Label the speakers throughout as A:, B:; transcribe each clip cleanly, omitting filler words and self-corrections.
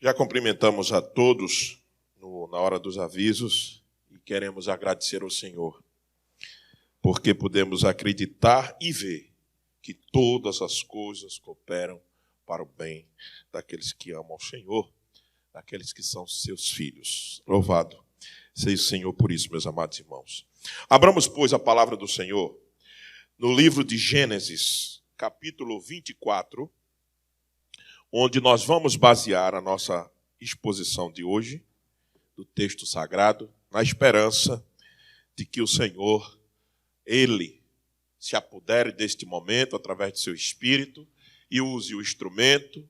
A: Já cumprimentamos a todos na hora dos avisos e queremos agradecer ao Senhor, porque podemos acreditar e ver que todas as coisas cooperam para o bem daqueles que amam ao Senhor, daqueles que são seus filhos. Louvado seja o Senhor por isso, meus amados irmãos. Abramos, pois, a palavra do Senhor no livro de Gênesis, capítulo 24, onde nós vamos basear a nossa exposição de hoje, do texto sagrado, na esperança de que o Senhor, Ele, se apodere deste momento através do seu Espírito e use o instrumento,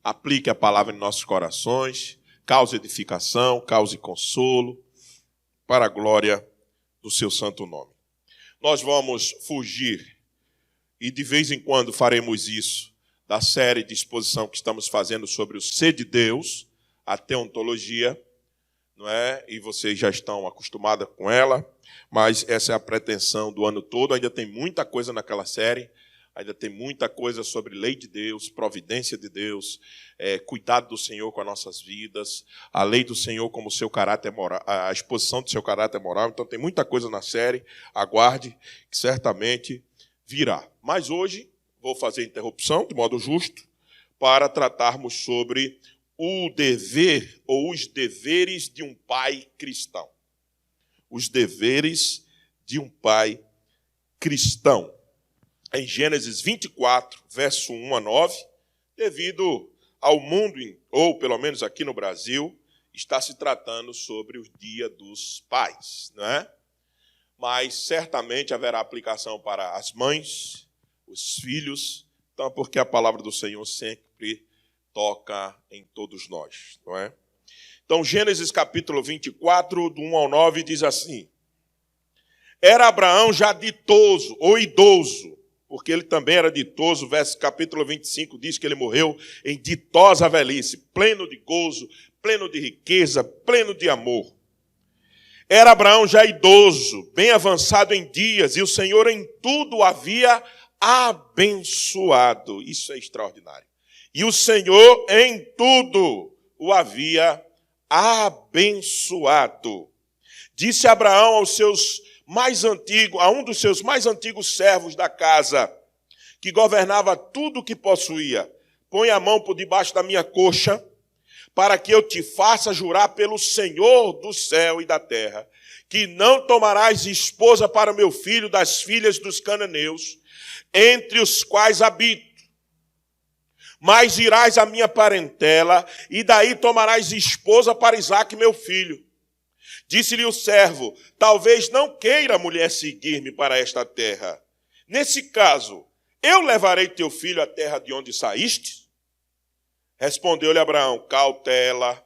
A: aplique a palavra em nossos corações, cause edificação, cause consolo, para a glória do seu santo nome. Nós vamos fugir, e de vez em quando faremos isso, da série de exposição que estamos fazendo sobre o ser de Deus, a teontologia, não é? E vocês já estão acostumados com ela, mas essa é a pretensão do ano todo. Ainda tem muita coisa naquela série, ainda tem muita coisa sobre lei de Deus, providência de Deus, cuidado do Senhor com as nossas vidas, a lei do Senhor como seu caráter moral, a exposição do seu caráter moral. Então tem muita coisa na série, aguarde, que certamente virá. Mas hoje vou fazer interrupção, de modo justo, para tratarmos sobre o dever ou os deveres de um pai cristão. Os deveres de um pai cristão. Em Gênesis 24, verso 1 a 9, devido ao mundo, ou pelo menos aqui no Brasil, está se tratando sobre o Dia dos Pais, não é? Mas certamente haverá aplicação para as mães, os filhos, então porque a palavra do Senhor sempre toca em todos nós, não é? Então, Gênesis capítulo 24, do 1 ao 9, diz assim: Era Abraão já ditoso, ou idoso, porque ele também era ditoso, capítulo 25 diz que ele morreu em ditosa velhice, pleno de gozo, pleno de riqueza, pleno de amor. Era Abraão já idoso, bem avançado em dias, e o Senhor em tudo o havia abençoado. Isso é extraordinário. E o Senhor em tudo o havia abençoado. Disse Abraão aos seus a um dos seus mais antigos servos da casa, que governava tudo o que possuía: põe a mão por debaixo da minha coxa, para que eu te faça jurar pelo Senhor do céu e da terra, que não tomarás esposa para meu filho das filhas dos cananeus, entre os quais habito, mas irás à minha parentela, e daí tomarás esposa para Isaque, meu filho. Disse-lhe o servo: talvez não queira a mulher seguir-me para esta terra. Nesse caso, eu levarei teu filho à terra de onde saíste? Respondeu-lhe Abraão: cautela,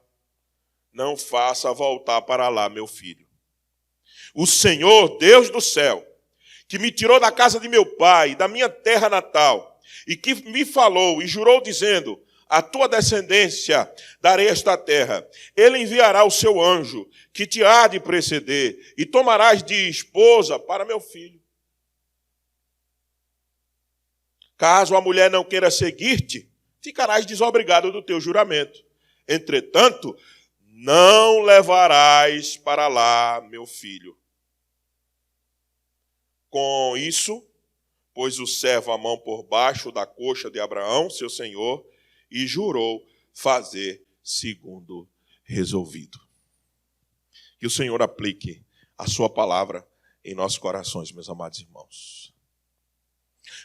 A: não faça voltar para lá meu filho. O Senhor, Deus do céu, que me tirou da casa de meu pai, da minha terra natal, e que me falou e jurou dizendo: a tua descendência darei esta terra. Ele enviará o seu anjo, que te há de preceder, e tomarás de esposa para meu filho. Caso a mulher não queira seguir-te, ficarás desobrigado do teu juramento. Entretanto, não levarás para lá meu filho. Com isso, pôs o servo a mão por baixo da coxa de Abraão, seu senhor, e jurou fazer segundo resolvido. Que o Senhor aplique a sua palavra em nossos corações, meus amados irmãos.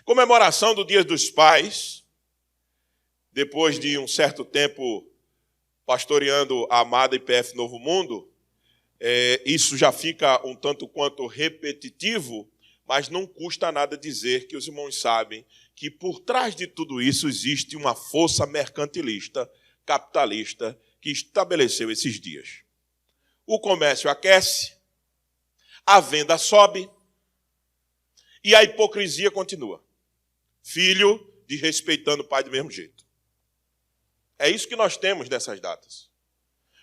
A: Comemoração do Dia dos Pais, depois de um certo tempo pastoreando a amada IPF Novo Mundo, isso já fica um tanto quanto repetitivo, mas não custa nada dizer que os irmãos sabem que por trás de tudo isso existe uma força mercantilista, capitalista, que estabeleceu esses dias. O comércio aquece, a venda sobe e a hipocrisia continua. Filho desrespeitando o pai do mesmo jeito. É isso que nós temos nessas datas.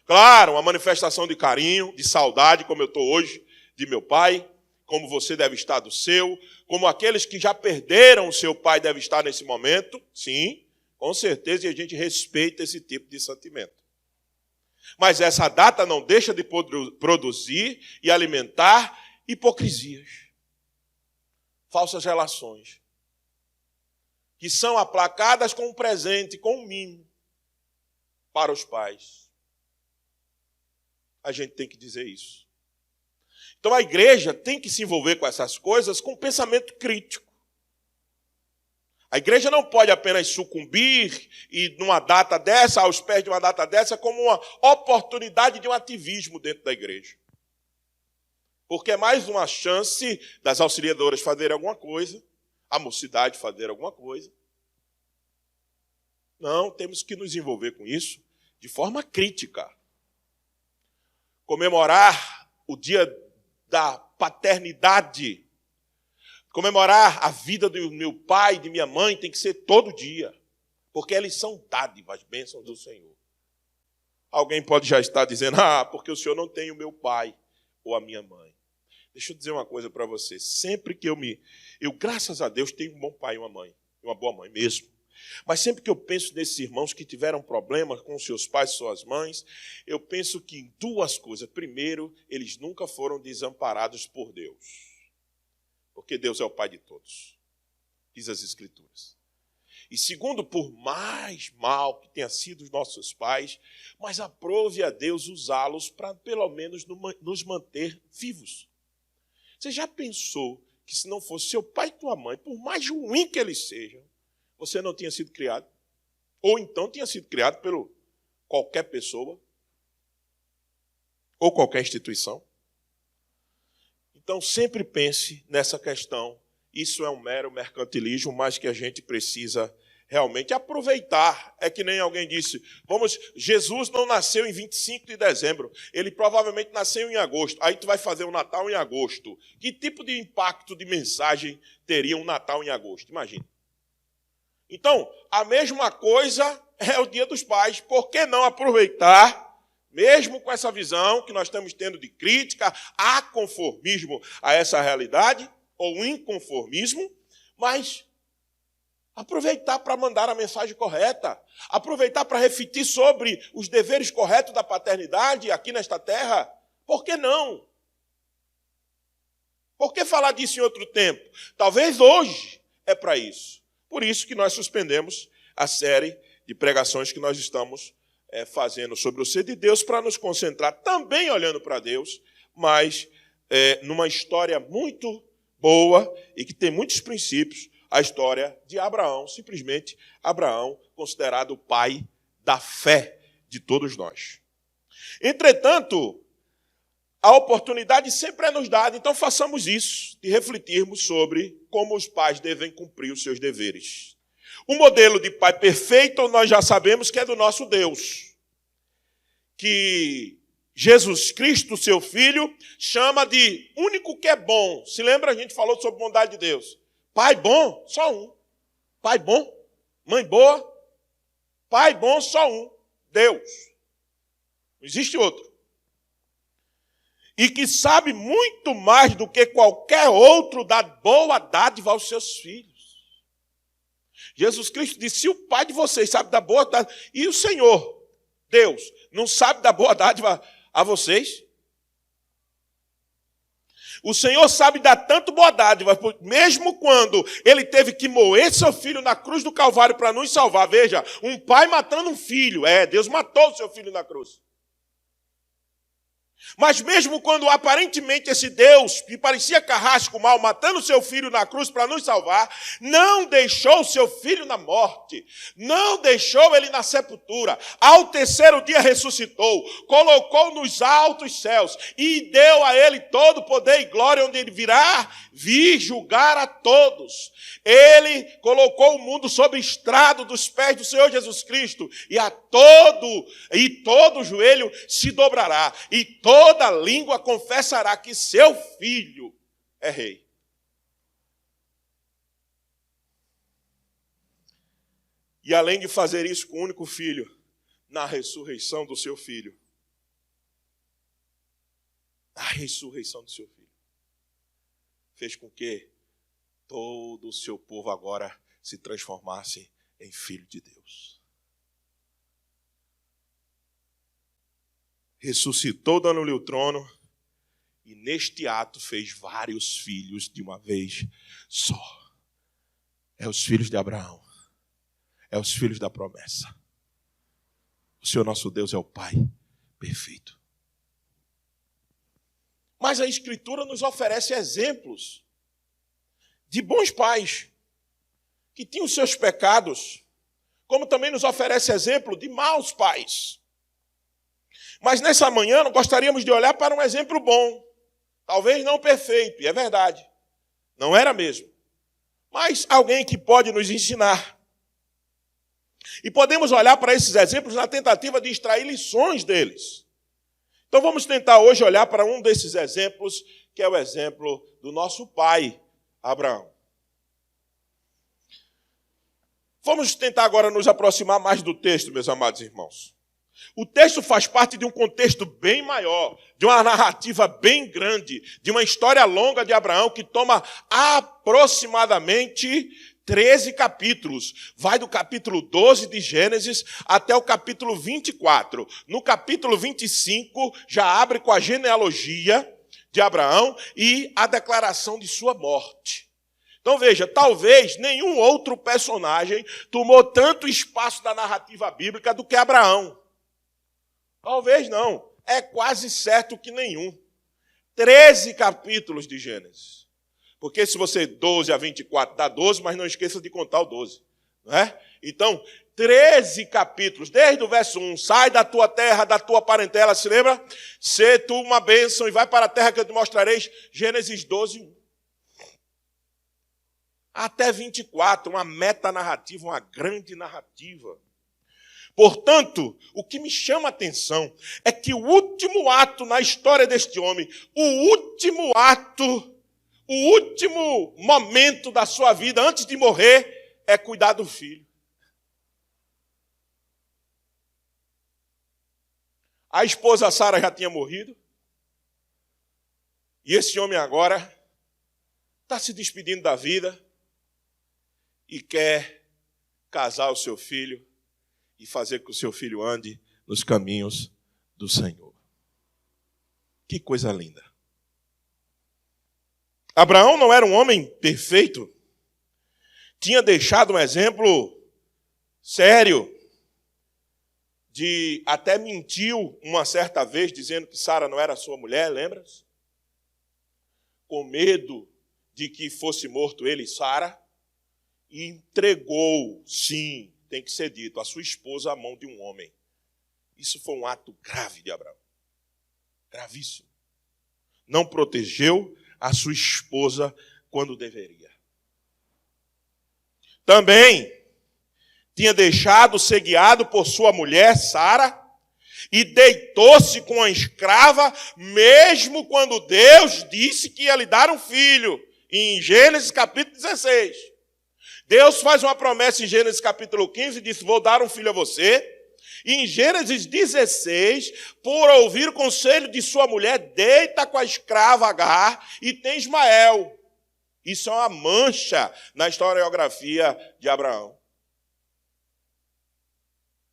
A: Claro, uma manifestação de carinho, de saudade, como eu estou hoje, de meu pai, como você deve estar do seu, como aqueles que já perderam o seu pai devem estar nesse momento, sim, com certeza, e a gente respeita esse tipo de sentimento. Mas essa data não deixa de produzir e alimentar hipocrisias, falsas relações, que são aplacadas com um presente, com um mimo para os pais. A gente tem que dizer isso. Então a igreja tem que se envolver com essas coisas com pensamento crítico. A igreja não pode apenas sucumbir e numa data dessa, aos pés de uma data dessa, como uma oportunidade de um ativismo dentro da igreja. Porque é mais uma chance das auxiliadoras fazerem alguma coisa, a mocidade fazer alguma coisa. Não, temos que nos envolver com isso de forma crítica. Comemorar o dia da paternidade, comemorar a vida do meu pai e de minha mãe tem que ser todo dia, porque eles são dádivas, bênçãos do Senhor. Alguém pode já estar dizendo, porque o senhor não tem o meu pai ou a minha mãe. Deixa eu dizer uma coisa para você, sempre que eu graças a Deus, tenho um bom pai e uma mãe, uma boa mãe mesmo. Mas sempre que eu penso nesses irmãos que tiveram problemas com seus pais e suas mães, eu penso que em duas coisas. Primeiro, eles nunca foram desamparados por Deus. Porque Deus é o Pai de todos, diz as Escrituras. E segundo, por mais mal que tenham sido os nossos pais, mas aprove a Deus usá-los para pelo menos nos manter vivos. Você já pensou que se não fosse seu pai e tua mãe, por mais ruim que eles sejam, você não tinha sido criado? Ou então tinha sido criado por qualquer pessoa? Ou qualquer instituição? Então, sempre pense nessa questão. Isso é um mero mercantilismo, mas que a gente precisa realmente aproveitar. É que nem alguém disse, Jesus não nasceu em 25 de dezembro, ele provavelmente nasceu em agosto. Aí tu vai fazer o Natal em agosto. Que tipo de impacto de mensagem teria um Natal em agosto? Imagina. Então, a mesma coisa é o Dia dos Pais. Por que não aproveitar, mesmo com essa visão que nós estamos tendo de crítica, a conformismo a essa realidade, ou inconformismo, mas aproveitar para mandar a mensagem correta, aproveitar para refletir sobre os deveres corretos da paternidade aqui nesta terra? Por que não? Por que falar disso em outro tempo? Talvez hoje é para isso. Por isso que nós suspendemos a série de pregações que nós estamos fazendo sobre o ser de Deus, para nos concentrar também olhando para Deus, mas numa história muito boa e que tem muitos princípios, a história de Abraão, simplesmente Abraão, considerado o pai da fé de todos nós. Entretanto, a oportunidade sempre é nos dada, então façamos isso, de refletirmos sobre como os pais devem cumprir os seus deveres. O modelo de pai perfeito, nós já sabemos que é do nosso Deus, que Jesus Cristo, seu Filho, chama de único que é bom. Se lembra, a gente falou sobre bondade de Deus. Pai bom, só um. Pai bom, mãe boa, pai bom, só um. Deus. Não existe outro. E que sabe muito mais do que qualquer outro dar boa dádiva aos seus filhos. Jesus Cristo disse, se o Pai de vocês sabe dar boa dádiva, e o Senhor, Deus, não sabe dar boa dádiva a vocês? O Senhor sabe dar tanto boa dádiva, mesmo quando Ele teve que moer seu filho na cruz do Calvário para nos salvar. Veja, um pai matando um filho. Deus matou o seu filho na cruz. Mas mesmo quando aparentemente esse Deus, que parecia carrasco mal, matando seu filho na cruz para nos salvar, não deixou seu filho na morte, não deixou ele na sepultura. Ao terceiro dia ressuscitou, colocou nos altos céus e deu a ele todo poder e glória, onde ele virá vir julgar a todos. Ele colocou o mundo sob estrado dos pés do Senhor Jesus Cristo, e todo joelho se dobrará, e toda língua confessará que seu filho é rei. E além de fazer isso com o único filho, na ressurreição do seu filho, fez com que todo o seu povo agora se transformasse em filho de Deus. ressuscitou dando-lhe o trono, e neste ato fez vários filhos de uma vez só. É os filhos de Abraão. É os filhos da promessa. O Senhor nosso Deus é o Pai perfeito. Mas a Escritura nos oferece exemplos de bons pais que tinham seus pecados, como também nos oferece exemplo de maus pais. Mas nessa manhã nós gostaríamos de olhar para um exemplo bom, talvez não perfeito, e é verdade, não era mesmo, mas alguém que pode nos ensinar. E podemos olhar para esses exemplos na tentativa de extrair lições deles. Então vamos tentar hoje olhar para um desses exemplos, que é o exemplo do nosso pai, Abraão. Vamos tentar agora nos aproximar mais do texto, meus amados irmãos. O texto faz parte de um contexto bem maior, de uma narrativa bem grande, de uma história longa de Abraão que toma aproximadamente 13 capítulos. Vai do capítulo 12 de Gênesis até o capítulo 24. No capítulo 25 já abre com a genealogia de Abraão e a declaração de sua morte. Então veja, talvez nenhum outro personagem tomou tanto espaço da narrativa bíblica do que Abraão. Talvez não, é quase certo que nenhum. 13 capítulos de Gênesis. Porque se você 12 a 24 dá 12, mas não esqueça de contar o 12. Não é? Então, 13 capítulos, desde o verso 1, sai da tua terra, da tua parentela, se lembra? Sê tu uma bênção e vai para a terra que eu te mostrarei. Gênesis 12, 1. Até 24, uma metanarrativa, uma grande narrativa. Portanto, o que me chama a atenção é que o último ato na história deste homem, o último momento da sua vida antes de morrer é cuidar do filho. A esposa Sara já tinha morrido. E esse homem agora está se despedindo da vida e quer casar o seu filho e fazer com que o seu filho ande nos caminhos do Senhor. Que coisa linda. Abraão não era um homem perfeito. Tinha deixado um exemplo sério de até mentiu uma certa vez dizendo que Sara não era sua mulher, lembra-se? Com medo de que fosse morto ele e Sara, e entregou, sim, tem que ser dito, a sua esposa à mão de um homem. Isso foi um ato grave de Abraão. Gravíssimo. Não protegeu a sua esposa quando deveria. Também tinha deixado ser guiado por sua mulher, Sara, e deitou-se com a escrava, mesmo quando Deus disse que ia lhe dar um filho, em Gênesis capítulo 16. Deus faz uma promessa em Gênesis capítulo 15 e disse, vou dar um filho a você. E em Gênesis 16, por ouvir o conselho de sua mulher, deita com a escrava Agar e tem Ismael. Isso é uma mancha na historiografia de Abraão.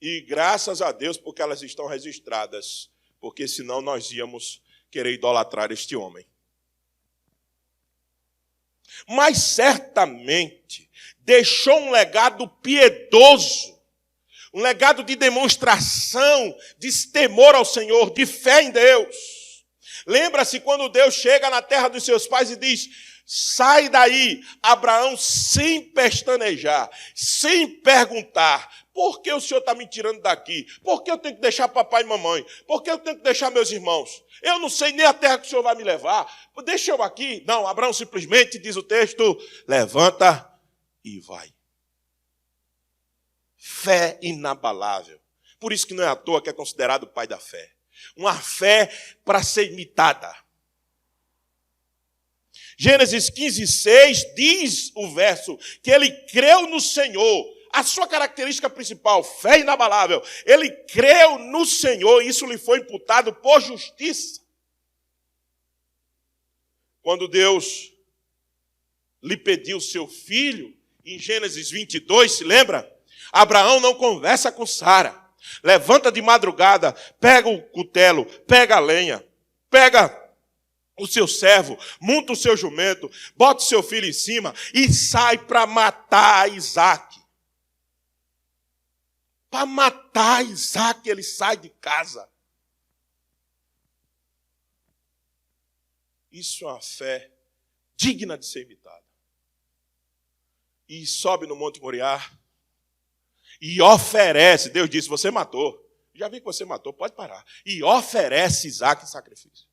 A: E graças a Deus porque elas estão registradas, porque senão nós íamos querer idolatrar este homem. Mas certamente deixou um legado piedoso, um legado de demonstração, de temor ao Senhor, de fé em Deus. Lembra-se quando Deus chega na terra dos seus pais e diz, sai daí, Abraão, sem pestanejar, sem perguntar, por que o Senhor está me tirando daqui? Por que eu tenho que deixar papai e mamãe? Por que eu tenho que deixar meus irmãos? Eu não sei nem a terra que o Senhor vai me levar. Deixa eu aqui. Não, Abraão simplesmente, diz o texto, levanta e vai. Fé inabalável. Por isso que não é à toa que é considerado o pai da fé. Uma fé para ser imitada. Gênesis 15:6 diz o verso que ele creu no Senhor. A sua característica principal, fé inabalável. Ele creu no Senhor e isso lhe foi imputado por justiça. Quando Deus lhe pediu seu filho, em Gênesis 22, se lembra? Abraão não conversa com Sara. Levanta de madrugada, pega o cutelo, pega a lenha, pega o seu servo, monta o seu jumento, bota o seu filho em cima e sai para matar Isaque. Para matar Isaque, ele sai de casa. Isso é uma fé digna de ser imitada. E sobe no Monte Moriá e oferece. Deus disse, você matou. Já vi que você matou, pode parar. E oferece Isaque em sacrifício.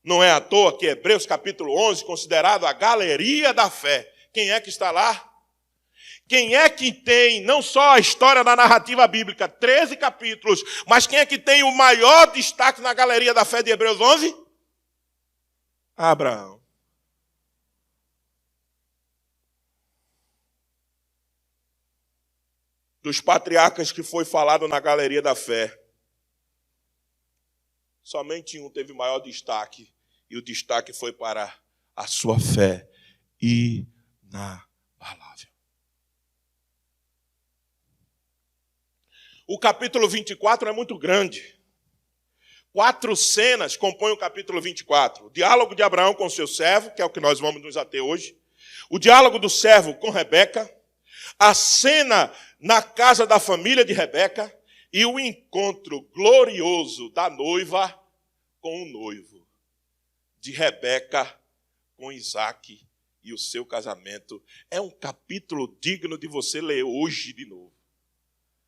A: Não é à toa que Hebreus capítulo 11, considerado a galeria da fé. Quem é que está lá? Quem é que tem, não só a história da narrativa bíblica, 13 capítulos, mas quem é que tem o maior destaque na galeria da fé de Hebreus 11? Abraão. Dos patriarcas que foi falado na galeria da fé, somente um teve maior destaque, e o destaque foi para a sua fé inabalável. O capítulo 24 é muito grande. 4 cenas compõem o capítulo 24. O diálogo de Abraão com seu servo, que é o que nós vamos nos ater hoje. O diálogo do servo com Rebeca. A cena na casa da família de Rebeca. E o encontro glorioso da noiva com o noivo. De Rebeca com Isaque e o seu casamento. É um capítulo digno de você ler hoje de novo.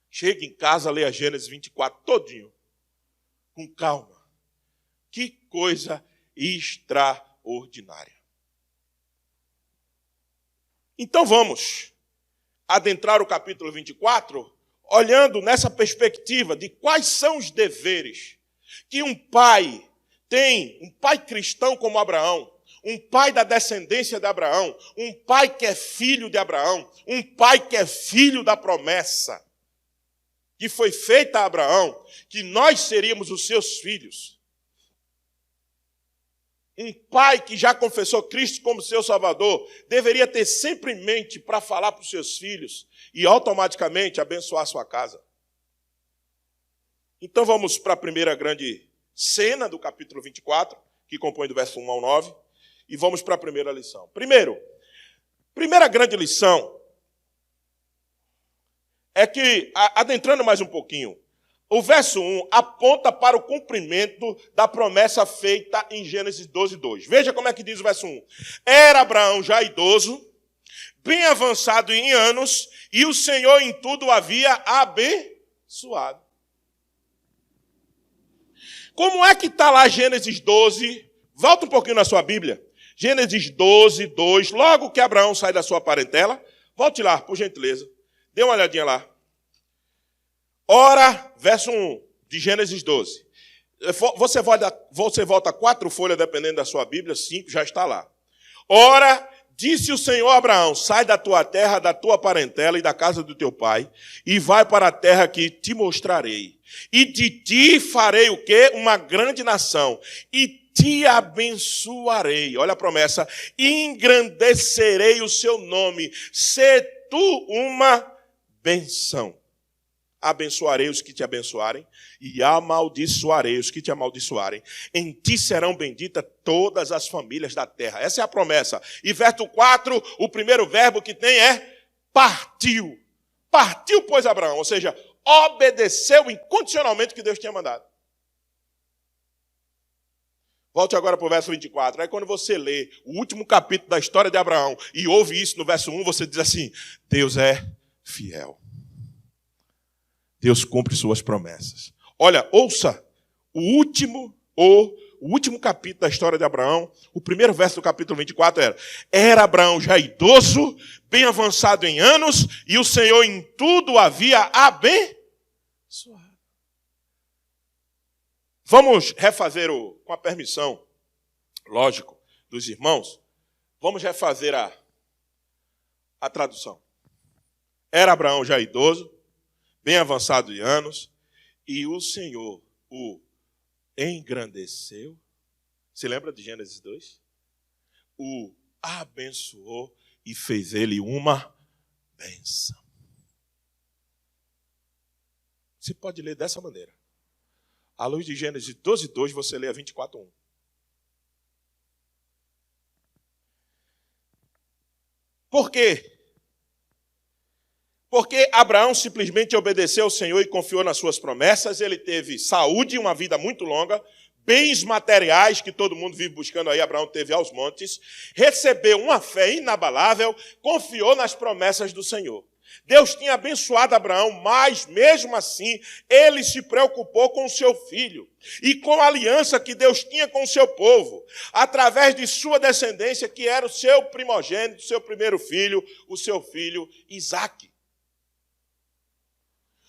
A: Chega em casa, leia Gênesis 24 todinho. Com calma. Que coisa extraordinária. Então vamos adentrar o capítulo 24, olhando nessa perspectiva de quais são os deveres que um pai tem, um pai cristão como Abraão, um pai da descendência de Abraão, um pai que é filho de Abraão, um pai que é filho da promessa que foi feita a Abraão, que nós seríamos os seus filhos. Um pai que já confessou Cristo como seu Salvador, deveria ter sempre em mente para falar para os seus filhos e automaticamente abençoar sua casa. Então vamos para a primeira grande cena do capítulo 24, que compõe do verso 1 ao 9, e vamos para a primeira lição. Primeira grande lição é que, adentrando mais um pouquinho, o verso 1 aponta para o cumprimento da promessa feita em Gênesis 12, 2. Veja como é que diz o verso 1. Era Abraão já idoso, bem avançado em anos, e o Senhor em tudo o havia abençoado. Como é que está lá Gênesis 12? Volta um pouquinho na sua Bíblia. Gênesis 12, 2. Logo que Abraão sai da sua parentela, volte lá, por gentileza. Dê uma olhadinha lá. Ora, verso 1 de Gênesis 12. Você volta 4 folhas, dependendo da sua Bíblia, 5 já está lá. Ora, disse o Senhor a Abraão, sai da tua terra, da tua parentela e da casa do teu pai, e vai para a terra que te mostrarei. E de ti farei o quê? Uma grande nação. E te abençoarei. Olha a promessa. Engrandecerei o seu nome. Se tu uma benção. Abençoarei os que te abençoarem e amaldiçoarei os que te amaldiçoarem. Em ti serão benditas todas as famílias da terra. Essa é a promessa. E verso 4, o primeiro verbo que tem é partiu. Partiu, pois, Abraão, ou seja, obedeceu incondicionalmente o que Deus tinha mandado. Volte agora para o verso 24. Aí quando você lê o último capítulo da história de Abraão e ouve isso no verso 1, você diz assim, Deus é fiel. Deus cumpre suas promessas. Olha, ouça o último capítulo da história de Abraão, o primeiro verso do capítulo 24 era Abraão já idoso, bem avançado em anos, e o Senhor em tudo havia abençoado. Vamos refazer, com a permissão, lógico, dos irmãos, vamos refazer a tradução. Era Abraão já idoso, bem avançado em anos, e o Senhor o engrandeceu. Se lembra de Gênesis 2? O abençoou e fez ele uma bênção. Você pode ler dessa maneira. À luz de Gênesis 12:2, você lê a 24:1. Por quê? Porque Abraão simplesmente obedeceu ao Senhor e confiou nas suas promessas. Ele teve saúde, uma vida muito longa, bens materiais que todo mundo vive buscando aí, Abraão teve aos montes, recebeu uma fé inabalável, confiou nas promessas do Senhor. Deus tinha abençoado Abraão, mas mesmo assim ele se preocupou com o seu filho e com a aliança que Deus tinha com o seu povo, através de sua descendência, que era o seu primogênito, seu primeiro filho, o seu filho Isaque.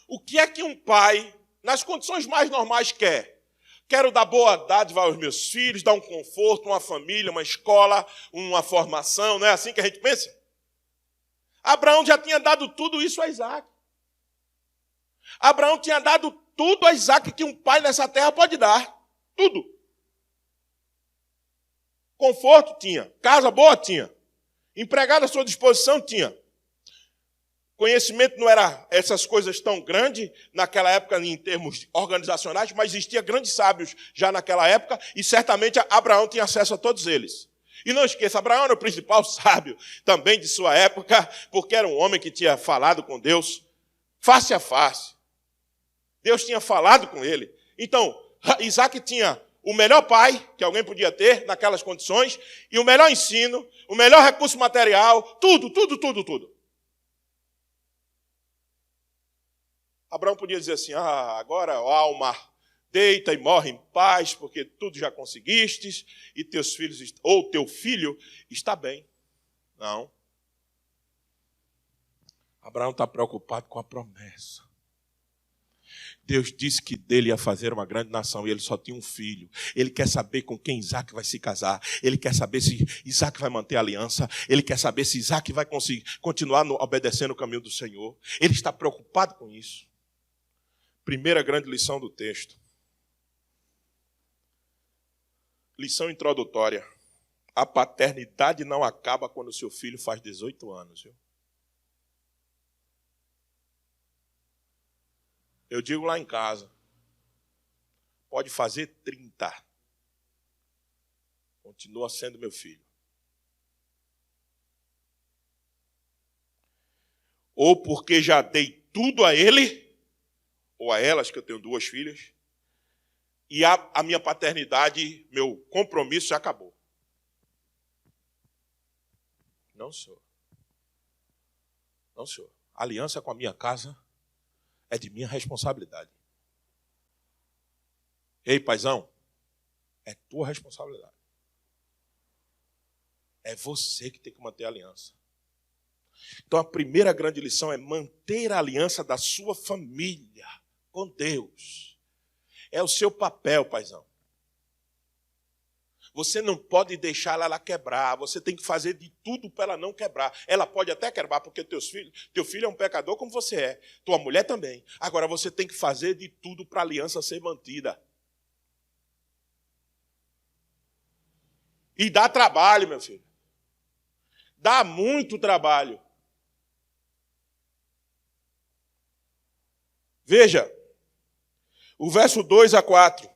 A: O que é que um pai, nas condições mais normais, quer? Quero dar boa dádiva aos meus filhos, dar um conforto, uma família, uma escola, uma formação, não é assim que a gente pensa? Abraão já tinha dado tudo isso a Isaque. Abraão tinha dado tudo a Isaque que um pai nessa terra pode dar. Tudo. Conforto tinha, casa boa tinha, empregado à sua disposição tinha. Conhecimento não era essas coisas tão grandes naquela época em termos organizacionais, mas existia grandes sábios já naquela época e certamente Abraão tinha acesso a todos eles. E não esqueça, Abraão era o principal sábio também de sua época, porque era um homem que tinha falado com Deus face a face. Deus tinha falado com ele. Então, Isaque tinha o melhor pai que alguém podia ter naquelas condições e o melhor ensino, o melhor recurso material, tudo. Abraão podia dizer assim, agora, ó alma, deita e morre em paz, porque tudo já conseguistes, e teus filhos, ou teu filho está bem. Não. Abraão está preocupado com a promessa. Deus disse que dele ia fazer uma grande nação, e ele só tinha um filho. Ele quer saber com quem Isaque vai se casar. Ele quer saber se Isaque vai manter a aliança. Ele quer saber se Isaque vai conseguir continuar obedecendo o caminho do Senhor. Ele está preocupado com isso. Primeira grande lição do texto. Lição introdutória. A paternidade não acaba quando o seu filho faz 18 anos. Viu? Eu digo lá em casa, pode fazer 30. Continua sendo meu filho. Ou porque já dei tudo a ele, ou a elas, que eu tenho 2 filhas, e a minha paternidade, meu compromisso já acabou. Não, senhor. Não, senhor. A aliança com a minha casa é de minha responsabilidade. Ei, paizão, é tua responsabilidade. É você que tem que manter a aliança. Então a primeira grande lição é manter a aliança da sua família com Deus. É o seu papel, paizão. Você não pode deixar ela quebrar. Você tem que fazer de tudo para ela não quebrar. Ela pode até quebrar, porque teu filho é um pecador como você é. Tua mulher também. Agora você tem que fazer de tudo para a aliança ser mantida. E dá trabalho, meu filho. Dá muito trabalho. Veja, o verso 2 a 4.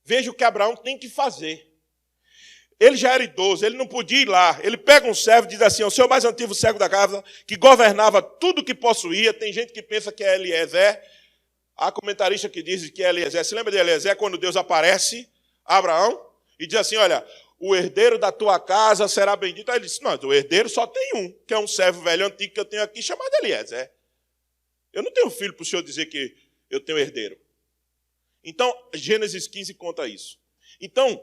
A: Veja o que Abraão tem que fazer. Ele já era idoso, ele não podia ir lá. Ele pega um servo e diz assim, o senhor mais antigo servo da casa, que governava tudo que possuía. Tem gente que pensa que é Eliezer. Há comentarista que diz que é Eliezer. Se lembra de Eliezer quando Deus aparece a Abraão e diz assim, olha, o herdeiro da tua casa será bendito. Aí ele disse, não, o herdeiro só tem um, que é um servo velho antigo que eu tenho aqui, chamado Eliezer. Eu não tenho filho para o senhor dizer que eu tenho herdeiro. Então, Gênesis 15 conta isso. Então,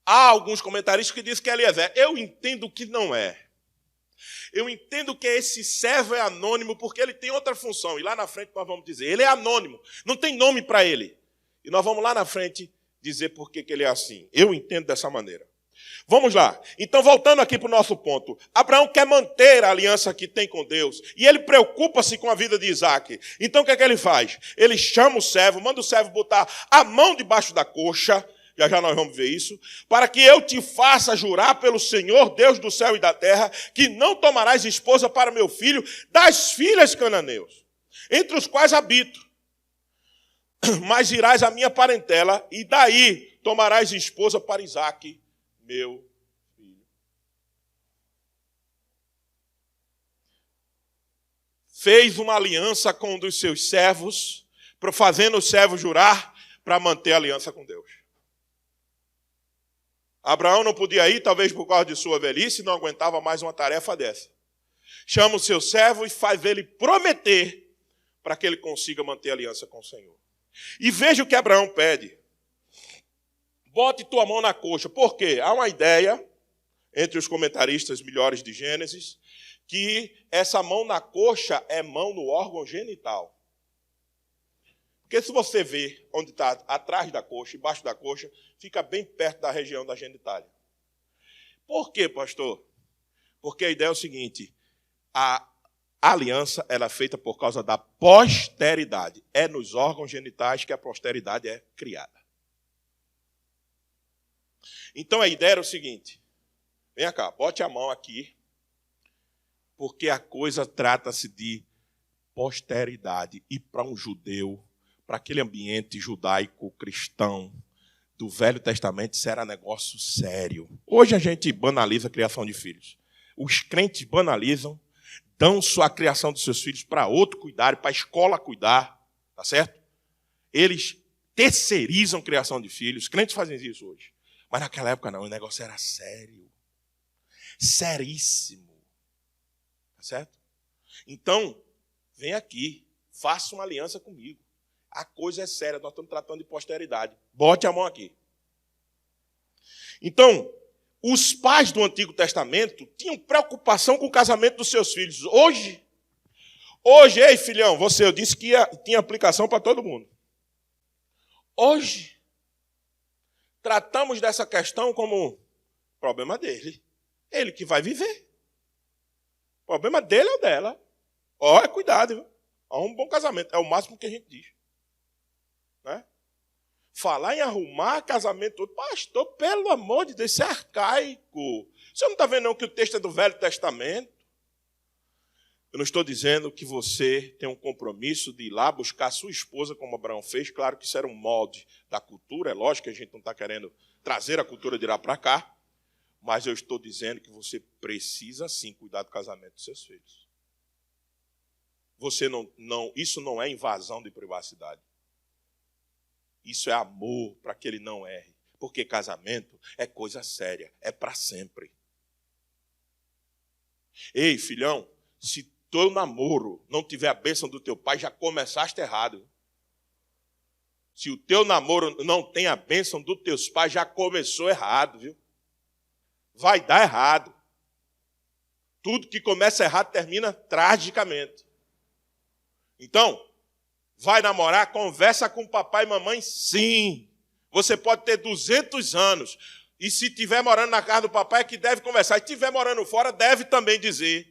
A: há alguns comentaristas que dizem que é Eliezer. Eu entendo que não é. Eu entendo que esse servo é anônimo porque ele tem outra função. E lá na frente nós vamos dizer, ele é anônimo. Não tem nome para ele. E nós vamos lá na frente dizer por que ele é assim. Eu entendo dessa maneira. Vamos lá. Então, voltando aqui para o nosso ponto. Abraão quer manter a aliança que tem com Deus. E ele preocupa-se com a vida de Isaque. Então, o que é que ele faz? Ele chama o servo, manda o servo botar a mão debaixo da coxa. Já nós vamos ver isso. Para que eu te faça jurar pelo Senhor, Deus do céu e da terra, que não tomarás esposa para meu filho das filhas cananeus. entre os quais habito. Mas irás à minha parentela, e daí tomarás esposa para Isaque, meu filho. Fez uma aliança com um dos seus servos, fazendo o servo jurar para manter a aliança com Deus. Abraão não podia ir, talvez por causa de sua velhice, não aguentava mais uma tarefa dessa. Chama o seu servo e faz ele prometer para que ele consiga manter a aliança com o Senhor. E veja o que Abraão pede. Bote tua mão na coxa. Por quê? Há uma ideia, entre os comentaristas melhores de Gênesis, que essa mão na coxa é mão no órgão genital. Porque se você vê onde está atrás da coxa, embaixo da coxa, fica bem perto da região da genitália. Por quê, pastor? Porque a ideia é o seguinte, a aliança ela é feita por causa da posteridade. É nos órgãos genitais que a posteridade é criada. Então a ideia era o seguinte, vem cá, bote a mão aqui, porque a coisa trata-se de posteridade. E para um judeu, para aquele ambiente judaico-cristão do Velho Testamento, isso era negócio sério. Hoje a gente banaliza a criação de filhos. Os crentes banalizam, dão a criação dos seus filhos para outro cuidar, para a escola cuidar, tá certo? Eles terceirizam a criação de filhos. Os crentes fazem isso hoje. Mas naquela época não, o negócio era sério. Seríssimo. Tá certo? Então, vem aqui, faça uma aliança comigo. A coisa é séria, nós estamos tratando de posteridade. Bote a mão aqui. Então, os pais do Antigo Testamento tinham preocupação com o casamento dos seus filhos. Hoje, ei filhão, eu disse que tinha aplicação para todo mundo. Hoje, tratamos dessa questão como problema dele. Ele que vai viver. O problema dele ou dela. Olha, cuidado, viu? Há um bom casamento, é o máximo que a gente diz. Né? Falar em arrumar casamento, pastor, pelo amor de Deus, isso é arcaico. Você não está vendo não que o texto é do Velho Testamento? Eu não estou dizendo que você tem um compromisso de ir lá buscar sua esposa, como Abraão fez. Claro que isso era um molde da cultura, é lógico que a gente não está querendo trazer a cultura de lá para cá, mas eu estou dizendo que você precisa sim cuidar do casamento dos seus filhos. Isso não é invasão de privacidade. Isso é amor para que ele não erre. Porque casamento é coisa séria, é para sempre. Ei, filhão, se teu namoro não tiver a bênção do teu pai, já começaste errado. Se o teu namoro não tem a bênção dos teus pais, já começou errado, viu? Vai dar errado. Tudo que começa errado termina tragicamente. Então, vai namorar, conversa com papai e mamãe, sim. Você pode ter 200 anos. E se estiver morando na casa do papai, é que deve conversar. E se estiver morando fora, deve também dizer,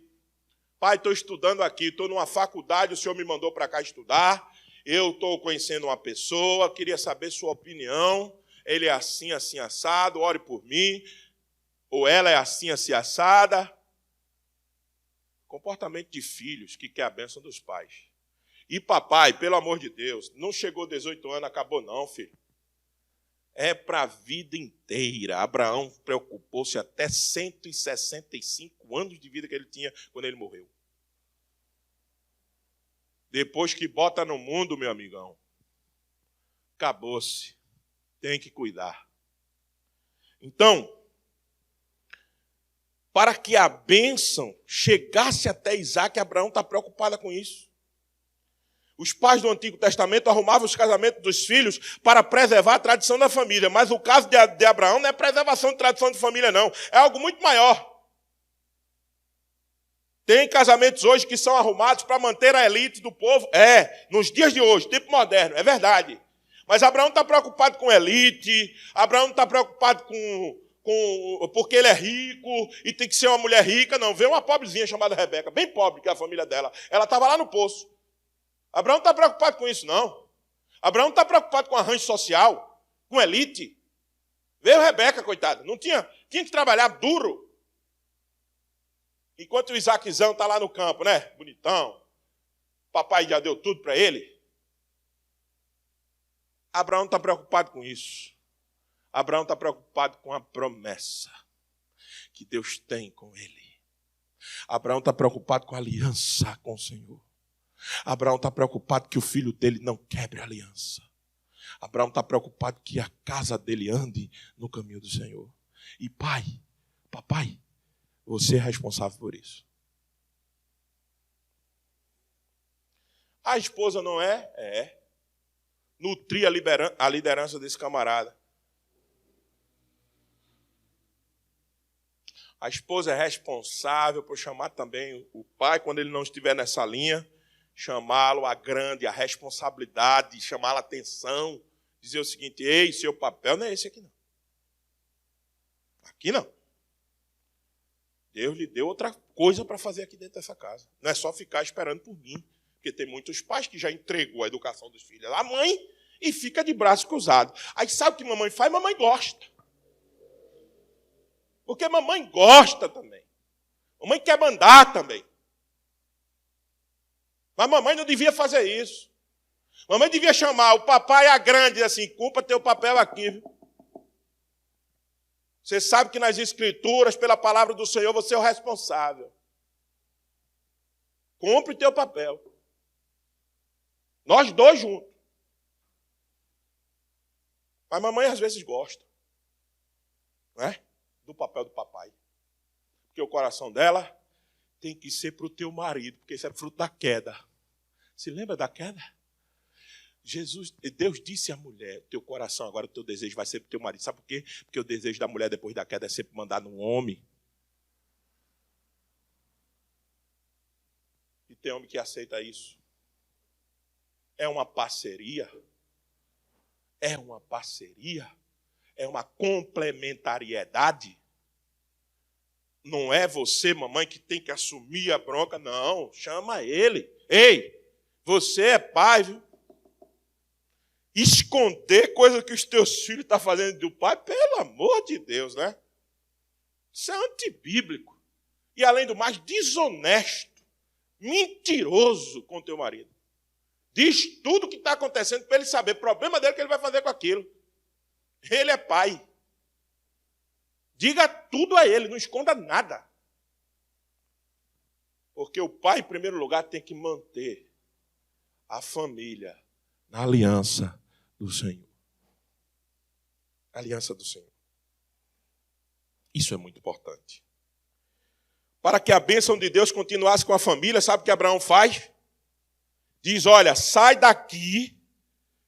A: pai, estou estudando aqui, estou numa faculdade, o senhor me mandou para cá estudar, eu estou conhecendo uma pessoa, queria saber sua opinião, ele é assim, assim, assado, ore por mim, ou ela é assim, assim, assada. Comportamento de filhos que quer a bênção dos pais. E papai, pelo amor de Deus, não chegou 18 anos, acabou não, filho. É para a vida inteira. Abraão preocupou-se até 165 anos de vida que ele tinha quando ele morreu. Depois que bota no mundo, meu amigão, acabou-se. Tem que cuidar. Então, para que a bênção chegasse até Isaque, Abraão está preocupado com isso. Os pais do Antigo Testamento arrumavam os casamentos dos filhos para preservar a tradição da família. Mas o caso de Abraão não é preservação de tradição de família, não. É algo muito maior. Tem casamentos hoje que são arrumados para manter a elite do povo. Nos dias de hoje, tipo moderno, é verdade. Mas Abraão está preocupado com elite, Abraão está preocupado porque ele é rico e tem que ser uma mulher rica. Não, veio uma pobrezinha chamada Rebeca, bem pobre, que é a família dela. Ela estava lá no poço. Abraão não está preocupado com isso, não. Abraão não está preocupado com arranjo social, com elite. Veio Rebeca, coitada. Não tinha que trabalhar duro. Enquanto o Isaquezão está lá no campo, né? Bonitão. papai já deu tudo para ele? Abraão está preocupado com isso. Abraão está preocupado com a promessa que Deus tem com ele. Abraão está preocupado com a aliança com o Senhor. Abraão está preocupado que o filho dele não quebre a aliança. Abraão está preocupado que a casa dele ande no caminho do Senhor. E papai, você é responsável por isso. A esposa não é? É. Nutrir a liderança desse camarada. A esposa é responsável por chamar também o pai, quando ele não estiver nessa linha, chamá-lo a responsabilidade, chamá-lo a atenção, dizer o seguinte: ei, seu papel não é esse aqui não. Aqui não. Deus lhe deu outra coisa para fazer aqui dentro dessa casa. Não é só ficar esperando por mim, porque tem muitos pais que já entregou a educação dos filhos à mãe e fica de braço cruzado. Aí sabe o que mamãe faz? Mamãe gosta. Porque mamãe gosta também. Mamãe quer mandar também. Mas mamãe não devia fazer isso. Mamãe devia chamar o papai a grande, assim: cumpra teu papel aqui. Viu? Você sabe que nas Escrituras, pela palavra do Senhor, você é o responsável. Cumpre teu papel. Nós dois juntos. Mas mamãe às vezes gosta. Não é? Do papel do papai. Porque o coração dela tem que ser para o teu marido, porque isso é fruto da queda. Se lembra da queda? Deus disse à mulher: teu coração agora, o teu desejo vai ser para o teu marido. Sabe por quê? Porque o desejo da mulher depois da queda é sempre mandar num homem. E tem homem que aceita isso. É uma parceria. É uma parceria. É uma complementariedade. Não é você, mamãe, que tem que assumir a bronca. Não, chama ele. Ei, você é pai, viu? Esconder coisa que os teus filhos estão fazendo do pai, pelo amor de Deus, né? Isso é antibíblico. E, além do mais, desonesto, mentiroso com o teu marido. Diz tudo o que está acontecendo para ele saber. O problema dele é que ele vai fazer com aquilo. Ele é pai. Diga tudo a ele, não esconda nada. Porque o pai, em primeiro lugar, tem que manter a família na aliança do Senhor. A aliança do Senhor. Isso é muito importante. Para que a bênção de Deus continuasse com a família, sabe o que Abraão faz? Diz: olha, sai daqui.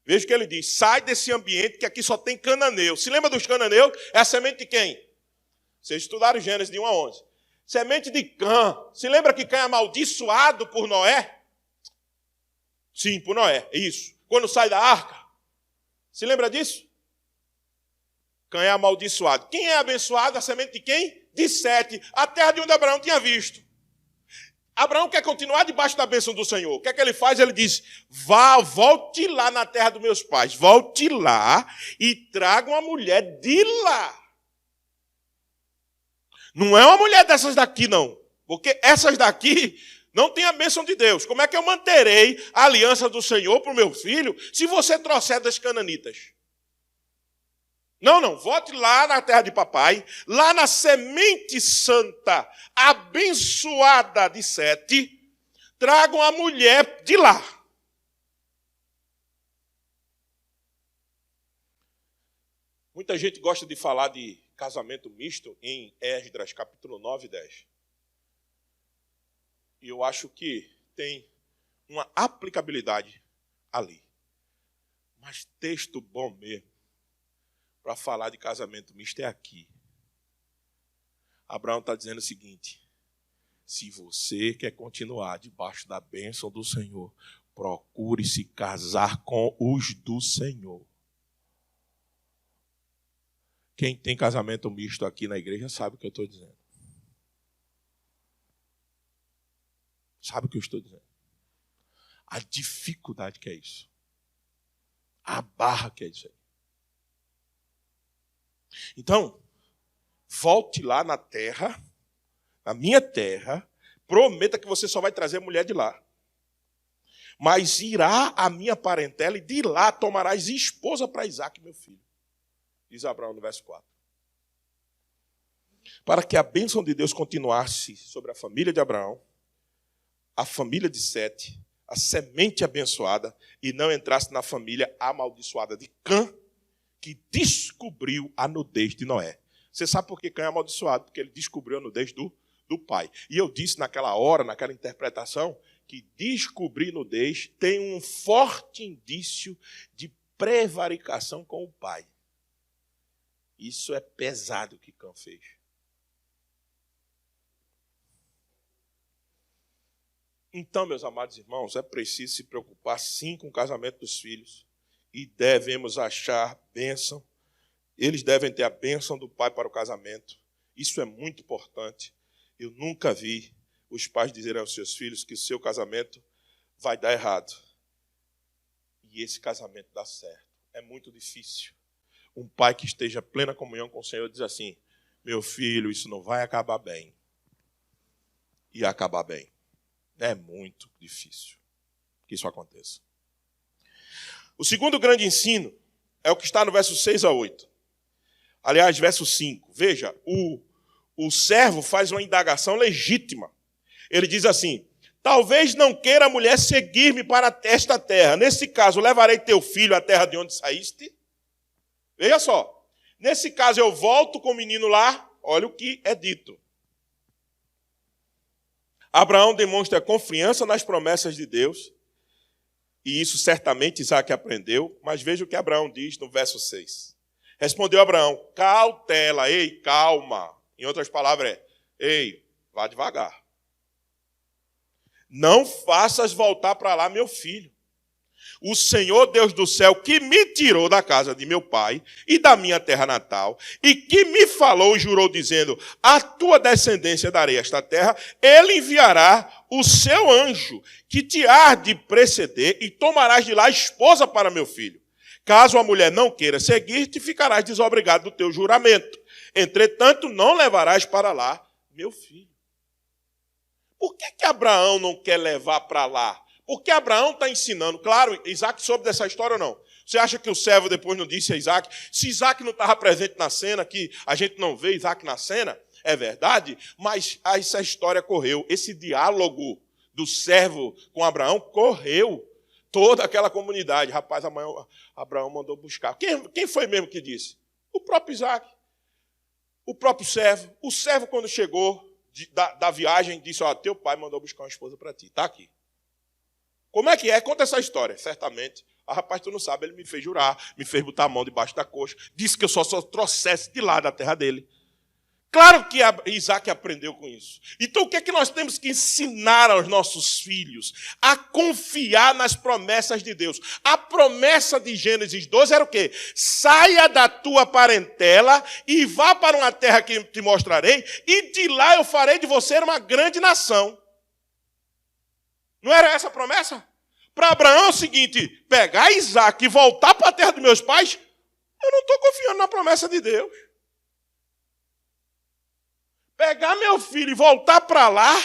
A: Veja o que ele diz: sai desse ambiente que aqui só tem cananeu. Se lembra dos cananeus? É a semente de quem? Vocês estudaram Gênesis de 1 a 11. Semente de Cã. Se lembra que Cã é amaldiçoado por Noé? Sim, por Noé, isso. Quando sai da arca. Se lembra disso? Cã é amaldiçoado. Quem é abençoado? A semente de quem? De Sete, a terra de onde Abraão tinha visto. Abraão quer continuar debaixo da bênção do Senhor. O que é que ele faz? Ele diz: volte lá na terra dos meus pais. Volte lá e traga uma mulher de lá. Não é uma mulher dessas daqui, não. Porque essas daqui não têm a bênção de Deus. Como é que eu manterei a aliança do Senhor para o meu filho se você trouxer das cananitas? Não. Volte lá na terra de papai, lá na semente santa, abençoada de Sete, tragam a mulher de lá. Muita gente gosta de falar de casamento misto em Esdras, capítulo 9 e 10. E eu acho que tem uma aplicabilidade ali. Mas texto bom mesmo para falar de casamento misto é aqui. Abraão está dizendo o seguinte: se você quer continuar debaixo da bênção do Senhor, procure se casar com os do Senhor. Quem tem casamento misto aqui na igreja sabe o que eu estou dizendo. Sabe o que eu estou dizendo? A dificuldade que é isso. A barra que é isso aí. Então, volte lá na terra, na minha terra, prometa que você só vai trazer mulher de lá. mas irá à minha parentela e de lá tomarás esposa para Isaque, meu filho. Diz Abraão no verso 4. Para que a bênção de Deus continuasse sobre a família de Abraão, a família de Sete, a semente abençoada, e não entrasse na família amaldiçoada de Cã, que descobriu a nudez de Noé. Você sabe por que Cã é amaldiçoado? Porque ele descobriu a nudez do pai. E eu disse naquela hora, naquela interpretação, que descobrir nudez tem um forte indício de prevaricação com o pai. Isso é pesado o que Cã fez. Então, meus amados irmãos, é preciso se preocupar sim com o casamento dos filhos e devemos achar bênção. Eles devem ter a bênção do pai para o casamento. Isso é muito importante. Eu nunca vi os pais dizerem aos seus filhos que o seu casamento vai dar errado. E esse casamento dá certo. É muito difícil. Um pai que esteja em plena comunhão com o Senhor diz assim: meu filho, isso não vai acabar bem. E acabar bem. É muito difícil que isso aconteça. O segundo grande ensino é o que está no verso 6 a 8. Aliás, verso 5. Veja, o servo faz uma indagação legítima. Ele diz assim: talvez não queira a mulher seguir-me para esta terra. Nesse caso, levarei teu filho à terra de onde saíste. Veja só. Nesse caso, eu volto com o menino lá. Olha o que é dito. Abraão demonstra confiança nas promessas de Deus. E isso certamente Isaque aprendeu. Mas veja o que Abraão diz no verso 6. Respondeu Abraão: cautela, ei, calma. Em outras palavras, ei, vá devagar. Não faças voltar para lá meu filho. O Senhor Deus do céu, que me tirou da casa de meu pai e da minha terra natal, e que me falou e jurou, dizendo: a tua descendência darei esta terra, ele enviará o seu anjo, que te há de preceder, e tomarás de lá esposa para meu filho. Caso a mulher não queira seguir-te, ficarás desobrigado do teu juramento. Entretanto, não levarás para lá meu filho. Por que Abraão não quer levar para lá? Porque Abraão está ensinando. Claro, Isaque soube dessa história ou não? Você acha que o servo depois não disse a Isaque? Se Isaque não estava presente na cena, que a gente não vê Isaque na cena, é verdade, mas essa história correu. Esse diálogo do servo com Abraão correu. Toda aquela comunidade. Rapaz, amanhã Abraão mandou buscar. Quem foi mesmo que disse? O próprio Isaque. O próprio servo. O servo, quando chegou da viagem, disse: ó, teu pai mandou buscar uma esposa para ti. Está aqui. Como é que é? Conta essa história. Certamente. Rapaz, tu não sabe, ele me fez jurar, me fez botar a mão debaixo da coxa, disse que eu só trouxesse de lá da terra dele. Claro que Isaque aprendeu com isso. Então o que é que nós temos que ensinar aos nossos filhos? A confiar nas promessas de Deus. A promessa de Gênesis 12 era o quê? Saia da tua parentela e vá para uma terra que te mostrarei, e de lá eu farei de você uma grande nação. Não era essa a promessa? Para Abraão é o seguinte: pegar Isaque e voltar para a terra dos meus pais, eu não estou confiando na promessa de Deus. Pegar meu filho e voltar para lá,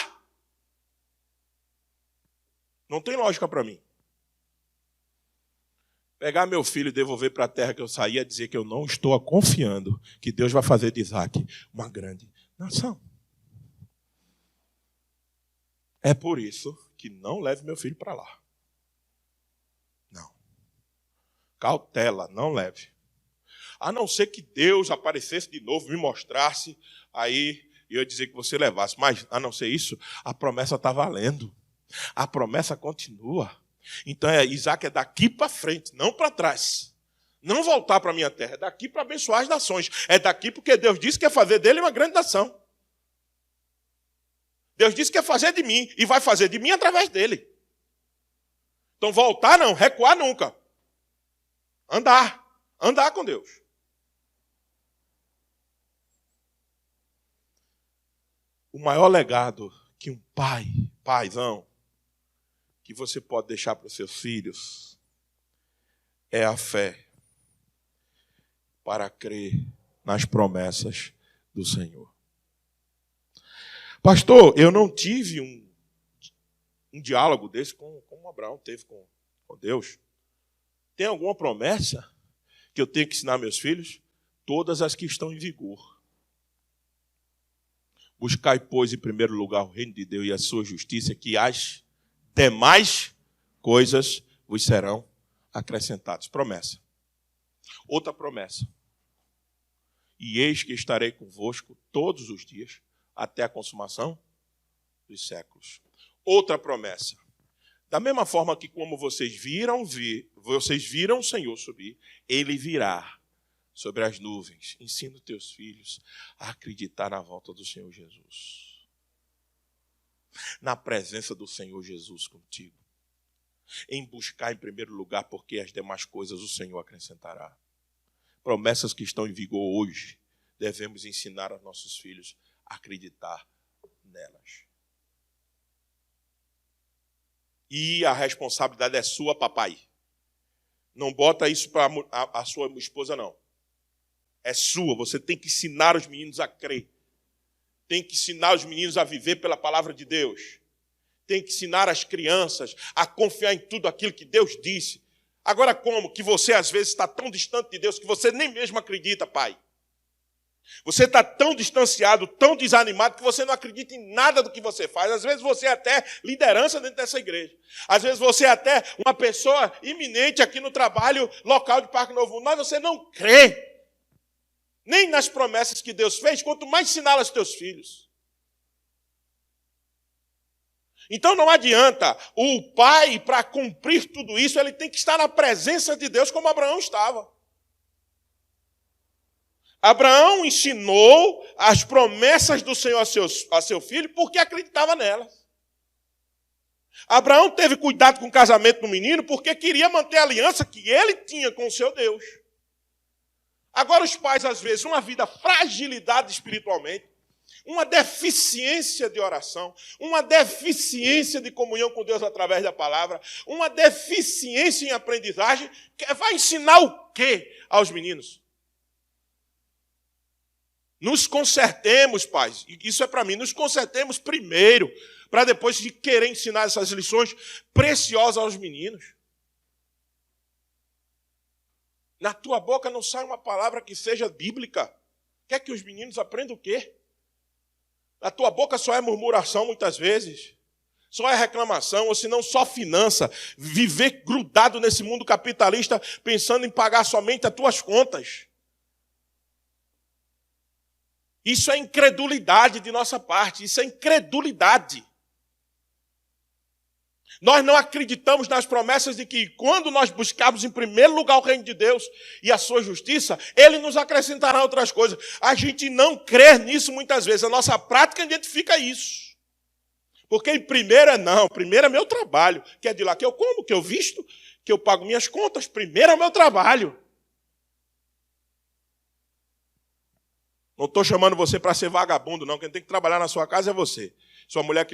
A: não tem lógica para mim. Pegar meu filho e devolver para a terra que eu saí é dizer que eu não estou confiando que Deus vai fazer de Isaque uma grande nação. É por isso que não leve meu filho para lá. Não. Cautela, não leve. A não ser que Deus aparecesse de novo, me mostrasse, aí eu ia dizer que você levasse. Mas, a não ser isso, a promessa está valendo. A promessa continua. Então, Isaque é daqui para frente, não para trás. Não voltar para a minha terra. É daqui para abençoar as nações. É daqui porque Deus disse que quer fazer dele uma grande nação. Deus disse que quer fazer de mim. E vai fazer de mim através dele. Então, voltar não, recuar nunca. Andar. Andar com Deus. O maior legado que um paizão, que você pode deixar para os seus filhos é a fé para crer nas promessas do Senhor. Pastor, eu não tive um diálogo desse como Abraão teve com Deus. Tem alguma promessa que eu tenho que ensinar meus filhos? Todas as que estão em vigor. Buscai, pois, em primeiro lugar o reino de Deus e a sua justiça, que as demais coisas vos serão acrescentadas. Promessa. Outra promessa. E eis que estarei convosco todos os dias, até a consumação dos séculos. Outra promessa. Da mesma forma que como vocês viram o Senhor subir, Ele virá sobre as nuvens. Ensina os teus filhos a acreditar na volta do Senhor Jesus. Na presença do Senhor Jesus contigo. Em buscar em primeiro lugar, porque as demais coisas o Senhor acrescentará. Promessas que estão em vigor hoje, devemos ensinar aos nossos filhos a acreditar nelas. E a responsabilidade é sua, papai. Não bota isso para a sua esposa, não. É sua. Você tem que ensinar os meninos a crer. Tem que ensinar os meninos a viver pela palavra de Deus. Tem que ensinar as crianças a confiar em tudo aquilo que Deus disse. Agora como? Que você às vezes está tão distante de Deus que você nem mesmo acredita, pai. Você está tão distanciado, tão desanimado, que você não acredita em nada do que você faz. Às vezes você é até liderança dentro dessa igreja. Às vezes você é até uma pessoa iminente aqui no trabalho local de Parque Novo Mundo, mas você não crê nem nas promessas que Deus fez, quanto mais ensiná-las aos teus filhos. Então não adianta, o pai, para cumprir tudo isso, ele tem que estar na presença de Deus como Abraão estava. Abraão ensinou as promessas do Senhor a seu filho porque acreditava nelas. Abraão teve cuidado com o casamento do menino porque queria manter a aliança que ele tinha com o seu Deus. Agora os pais, às vezes, uma vida fragilidade espiritualmente, uma deficiência de oração, uma deficiência de comunhão com Deus através da palavra, uma deficiência em aprendizagem, vai ensinar o quê aos meninos? Nos consertemos, pais, isso é para mim, nos consertemos primeiro, para depois de querer ensinar essas lições preciosas aos meninos. Na tua boca não sai uma palavra que seja bíblica. Quer que os meninos aprendam o quê? Na tua boca só é murmuração muitas vezes, só é reclamação, ou senão só finança, viver grudado nesse mundo capitalista, pensando em pagar somente as tuas contas. Isso é incredulidade de nossa parte, isso é incredulidade. Nós não acreditamos nas promessas de que quando nós buscarmos em primeiro lugar o reino de Deus e a sua justiça, Ele nos acrescentará outras coisas. A gente não crê nisso muitas vezes, a nossa prática identifica isso. Porque em primeiro primeiro é meu trabalho, que é de lá que eu como, que eu visto, que eu pago minhas contas, primeiro é meu trabalho. Não estou chamando você para ser vagabundo, não. Quem tem que trabalhar na sua casa é você. Se a mulher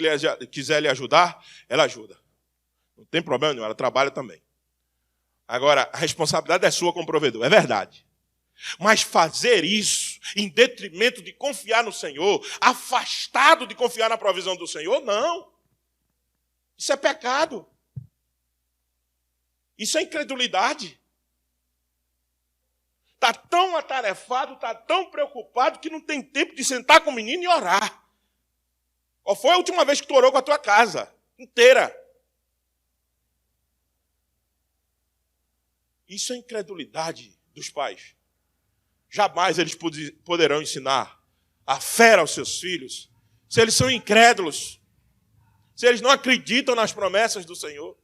A: quiser lhe ajudar, ela ajuda. Não tem problema nenhum, ela trabalha também. Agora, a responsabilidade é sua como provedor, é verdade. Mas fazer isso em detrimento de confiar no Senhor, afastado de confiar na provisão do Senhor, não. Isso é pecado. Isso é incredulidade. Está tão atarefado, está tão preocupado que não tem tempo de sentar com o menino e orar. Qual foi a última vez que tu orou com a tua casa inteira? Isso é incredulidade dos pais. Jamais eles poderão ensinar a fé aos seus filhos se eles são incrédulos, se eles não acreditam nas promessas do Senhor.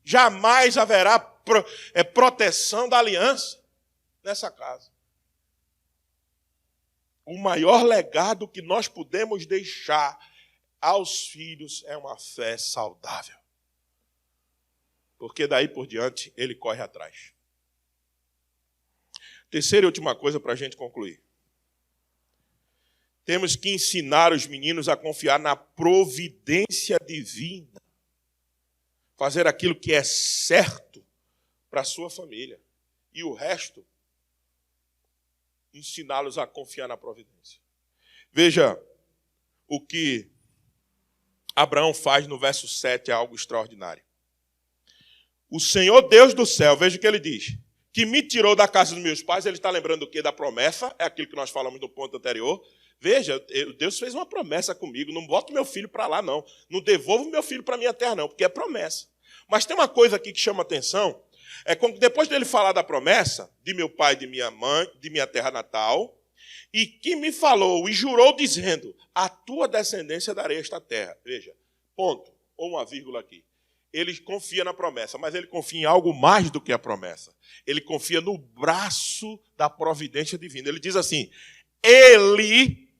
A: Jamais haverá proteção da aliança nessa casa. O maior legado que nós podemos deixar aos filhos é uma fé saudável. Porque daí por diante ele corre atrás. Terceira e última coisa para a gente concluir. Temos que ensinar os meninos a confiar na providência divina. Fazer aquilo que é certo para a sua família. E o resto, ensiná-los a confiar na providência. Veja o que Abraão faz no verso 7 algo extraordinário. O Senhor Deus do céu, veja o que ele diz, que me tirou da casa dos meus pais, ele está lembrando o quê? Da promessa, é aquilo que nós falamos no ponto anterior. Veja, Deus fez uma promessa comigo, não boto meu filho para lá, não. Não devolvo meu filho para a minha terra, não, porque é promessa. Mas tem uma coisa aqui que chama atenção, é quando depois dele falar da promessa, de meu pai, de minha mãe, de minha terra natal, e que me falou e jurou dizendo, a tua descendência darei esta terra. Veja, ponto, ou uma vírgula aqui. Ele confia na promessa, mas ele confia em algo mais do que a promessa. Ele confia no braço da providência divina. Ele diz assim, ele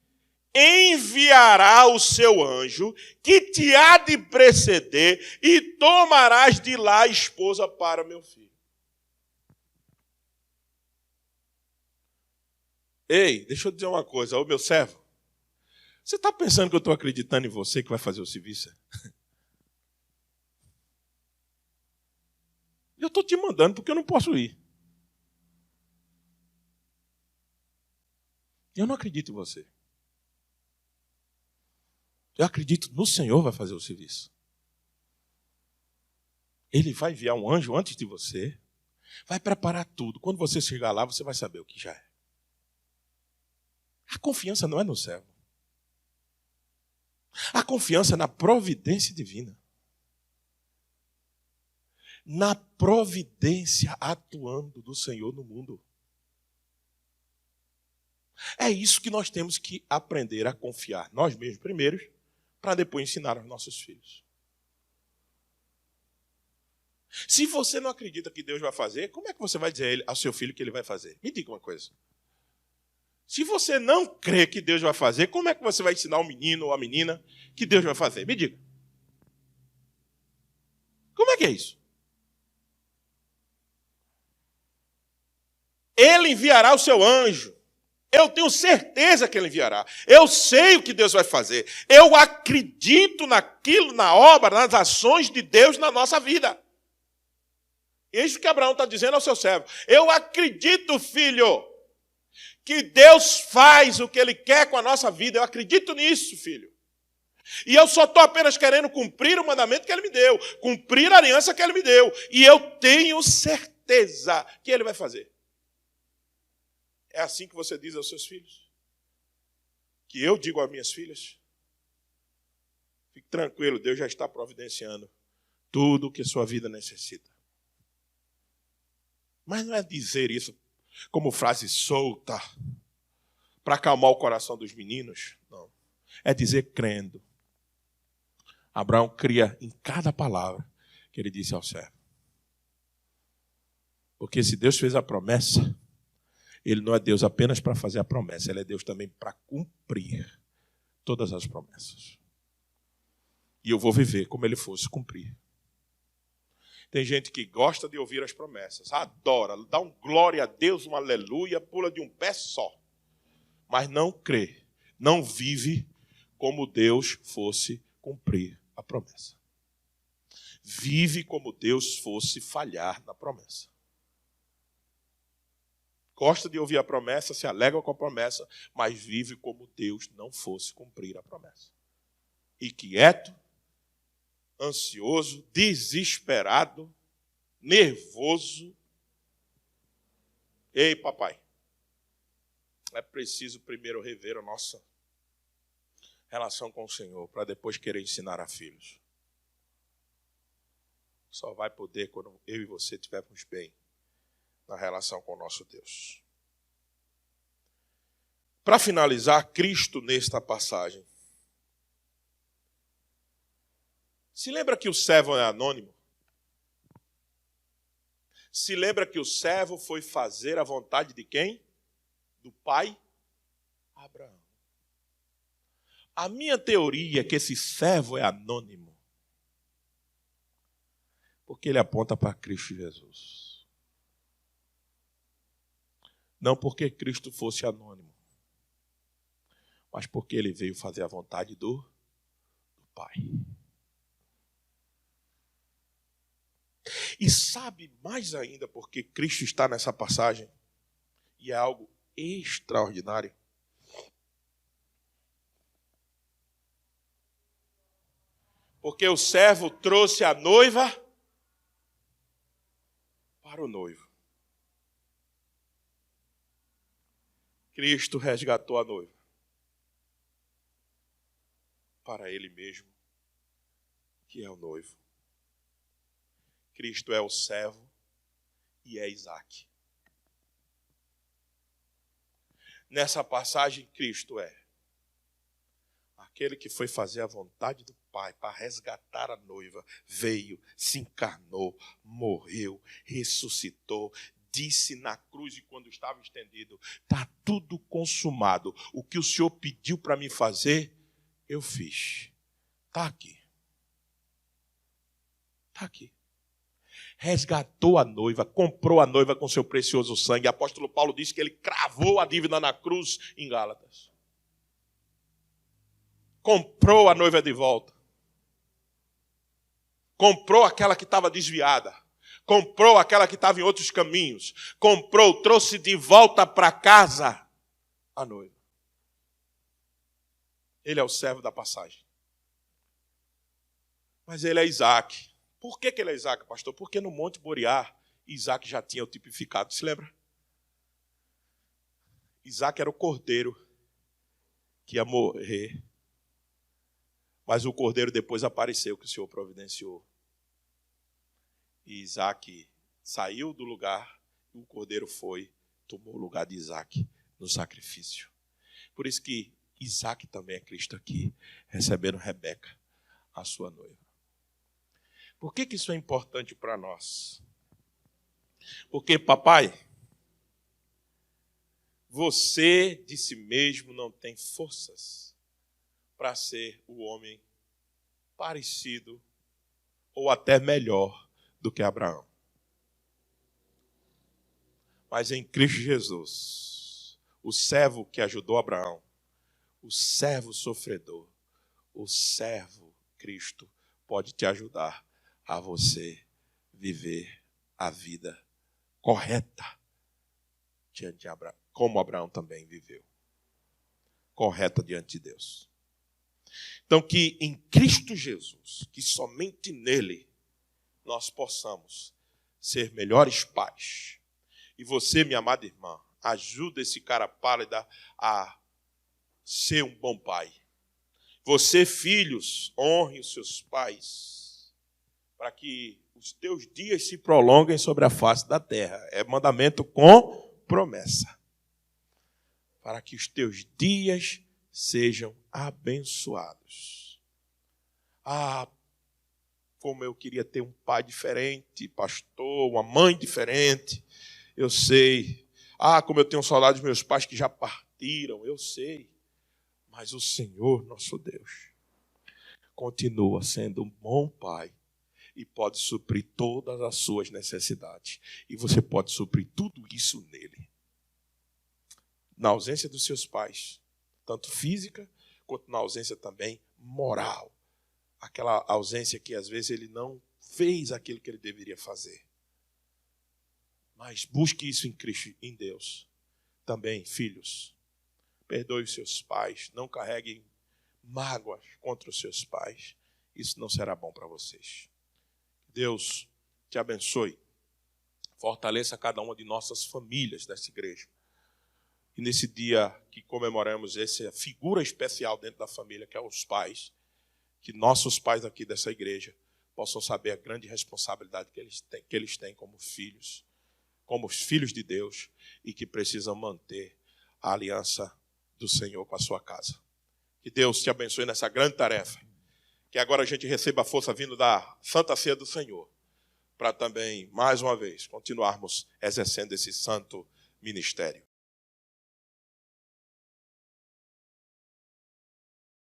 A: enviará o seu anjo que te há de preceder e tomarás de lá a esposa para meu filho. Ei, deixa eu dizer uma coisa, ô meu servo. Você está pensando que eu estou acreditando em você que vai fazer o serviço? Eu estou te mandando porque eu não posso ir. Eu não acredito em você. Eu acredito no Senhor vai fazer o serviço. Ele vai enviar um anjo antes de você, vai preparar tudo. Quando você chegar lá, você vai saber o que já é. A confiança não é no servo. A confiança é na providência divina. Na providência atuando do Senhor no mundo. É isso que nós temos que aprender a confiar. Nós mesmos primeiro, para depois ensinar aos nossos filhos. Se você não acredita que Deus vai fazer, como é que você vai dizer ao seu filho que ele vai fazer? Me diga uma coisa. Se você não crê que Deus vai fazer, como é que você vai ensinar o menino ou a menina que Deus vai fazer? Me diga. Como é que é isso? Ele enviará o seu anjo. Eu tenho certeza que ele enviará. Eu sei o que Deus vai fazer. Eu acredito naquilo, na obra, nas ações de Deus na nossa vida. Isso que Abraão está dizendo ao seu servo. Eu acredito, filho, que Deus faz o que Ele quer com a nossa vida. Eu acredito nisso, filho. E eu só estou apenas querendo cumprir o mandamento que Ele me deu, cumprir a aliança que Ele me deu. E eu tenho certeza que Ele vai fazer. É assim que você diz aos seus filhos? Que eu digo às minhas filhas? Fique tranquilo, Deus já está providenciando tudo o que sua vida necessita. Mas não é dizer isso como frase solta para acalmar o coração dos meninos. Não. É dizer crendo. Abraão cria em cada palavra que ele disse ao servo. Porque se Deus fez a promessa, Ele não é Deus apenas para fazer a promessa, Ele é Deus também para cumprir todas as promessas. E eu vou viver como Ele fosse cumprir. Tem gente que gosta de ouvir as promessas, adora, dá um glória a Deus, um aleluia, pula de um pé só. Mas não crê, não vive como Deus fosse cumprir a promessa. Vive como Deus fosse falhar na promessa. Gosta de ouvir a promessa, se alegra com a promessa, mas vive como Deus não fosse cumprir a promessa. Inquieto, ansioso, desesperado, nervoso. Ei, papai, é preciso primeiro rever a nossa relação com o Senhor, para depois querer ensinar a filhos. Só vai poder quando eu e você estivermos bem na relação com o nosso Deus. Para finalizar, Cristo nesta passagem. Se lembra que o servo é anônimo? Se lembra que o servo foi fazer a vontade de quem? Do pai Abraão. A minha teoria é que esse servo é anônimo, porque ele aponta para Cristo Jesus. Não porque Cristo fosse anônimo, mas porque ele veio fazer a vontade do Pai. E sabe mais ainda porque Cristo está nessa passagem? E é algo extraordinário. Porque o servo trouxe a noiva para o noivo. Cristo resgatou a noiva para ele mesmo, que é o noivo. Cristo é o servo e é Isaac. Nessa passagem, Cristo é aquele que foi fazer a vontade do Pai para resgatar a noiva. Veio, se encarnou, morreu, ressuscitou, disse na cruz e quando estava estendido, está tudo consumado. O que o Senhor pediu para mim fazer, eu fiz. Está aqui. Está aqui. Resgatou a noiva, comprou a noiva com seu precioso sangue. O apóstolo Paulo disse que ele cravou a dívida na cruz em Gálatas. Comprou a noiva de volta. Comprou aquela que estava desviada. Comprou aquela que estava em outros caminhos. Comprou, trouxe de volta para casa a noiva. Ele é o servo da passagem. Mas ele é Isaac. Por que ele é Isaac, pastor? Porque no Monte Moriá, Isaac já tinha o tipificado. Se lembra? Isaac era o cordeiro que ia morrer. Mas o cordeiro depois apareceu, que o Senhor providenciou. E Isaac saiu do lugar e o cordeiro tomou o lugar de Isaac no sacrifício. Por isso que Isaac também é Cristo aqui, recebendo Rebeca, a sua noiva. Por que isso é importante para nós? Porque, papai, você de si mesmo não tem forças para ser o homem parecido ou até melhor do que Abraão. Mas em Cristo Jesus, o servo que ajudou Abraão, o servo sofredor, o servo Cristo pode te ajudar a você viver a vida correta diante de Abraão, como Abraão também viveu. Correta diante de Deus. Então que em Cristo Jesus, que somente nele nós possamos ser melhores pais. E você, minha amada irmã, ajuda esse cara pálido a ser um bom pai. Você, filhos, honre os seus pais, para que os teus dias se prolonguem sobre a face da terra. É mandamento com promessa. Para que os teus dias sejam abençoados. Ah, como eu queria ter um pai diferente, pastor, uma mãe diferente, eu sei. Ah, como eu tenho saudade dos meus pais que já partiram, eu sei. Mas o Senhor, nosso Deus, continua sendo um bom pai e pode suprir todas as suas necessidades. E você pode suprir tudo isso nele. Na ausência dos seus pais, tanto física quanto na ausência também moral. Aquela ausência que às vezes ele não fez aquilo que ele deveria fazer. Mas busque isso em Cristo, em Deus. Também, filhos, perdoe os seus pais, não carreguem mágoas contra os seus pais. Isso não será bom para vocês. Deus te abençoe. Fortaleça cada uma de nossas famílias dessa igreja. E nesse dia que comemoramos essa figura especial dentro da família, que é os pais, que nossos pais aqui dessa igreja possam saber a grande responsabilidade que eles têm como filhos de Deus, e que precisam manter a aliança do Senhor com a sua casa. Que Deus te abençoe nessa grande tarefa. Que agora a gente receba a força vindo da Santa Ceia do Senhor, para também, mais uma vez, continuarmos exercendo esse santo ministério.